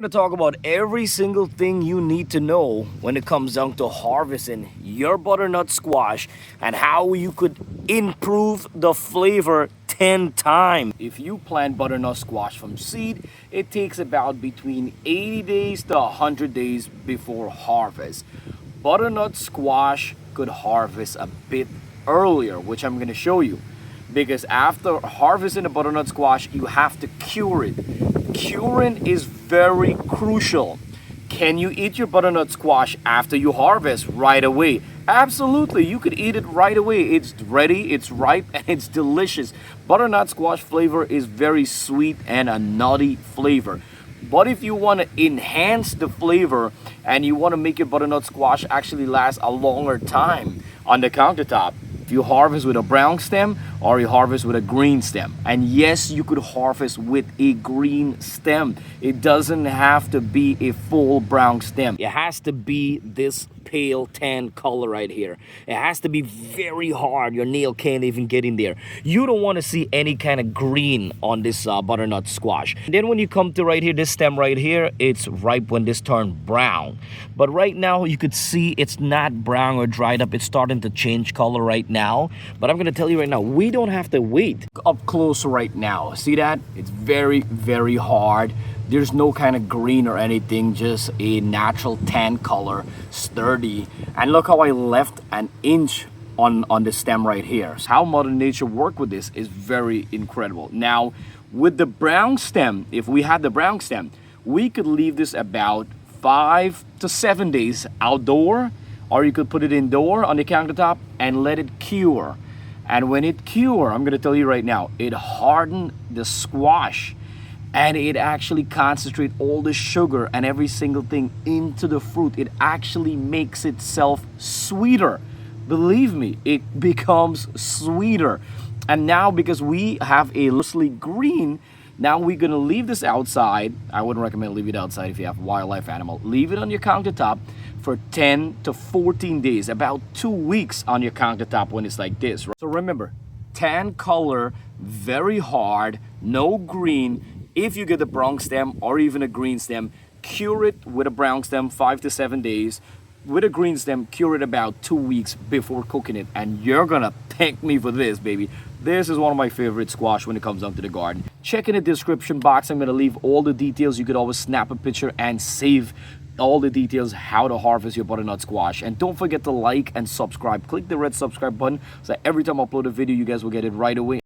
To talk about every single thing you need to know when it comes down to harvesting your butternut squash and how you could improve the flavor 10 times. If you plant butternut squash from seed, it takes about between 80 days to 100 days before harvest. Butternut squash could harvest a bit earlier, which I'm going to show you, because after harvesting a butternut squash, you have to cure it. Curing is very crucial. Can you eat your butternut squash after you harvest right away? Absolutely, you could eat it right away. It's ready, it's ripe, and it's delicious. Butternut squash flavor is very sweet and a nutty flavor. But if you want to enhance the flavor and you want to make your butternut squash actually last a longer time on the countertop, if you harvest with a brown stem or you harvest with a green stem. And yes, you could harvest with a green stem. It doesn't have to be a full brown stem. It has to be this pale tan color right here. It has to be very hard. Your nail can't even get in there. You don't want to see any kind of green on this butternut squash. And then when you come to right here, this stem right here, it's ripe when this turns brown. But right now you could see it's not brown or dried up. It's starting to change color right now. But I'm going to tell you right now, we don't have to wait. Up close right now. See that? It's very, very hard. There's no kind of green or anything, just a natural tan color, sturdy. And look how I left an inch on the stem right here. So how Mother Nature worked with this is very incredible. Now, with the brown stem, if we had the brown stem, we could leave this about 5 to 7 days outdoor, or you could put it indoor on the countertop and let it cure. And when it cure, I'm gonna tell you right now, it hardened the squash. And it actually concentrates all the sugar and every single thing into the fruit. It actually makes itself sweeter. Believe me, it becomes sweeter. And now because we have a loosely green, now we're gonna leave this outside. I wouldn't recommend leave it outside if you have a wildlife animal. Leave it on your countertop for 10 to 14 days, about 2 weeks on your countertop when it's like this. So remember, tan color, very hard, no green. If you get a brown stem or even a green stem, cure it with a brown stem 5 to 7 days. With a green stem, cure it about 2 weeks before cooking it. And you're gonna thank me for this, baby. This is one of my favorite squash when it comes down to the garden. Check in the description box. I'm gonna leave all the details. You could always snap a picture and save all the details how to harvest your butternut squash. And don't forget to like and subscribe. Click the red subscribe button so that every time I upload a video, you guys will get it right away.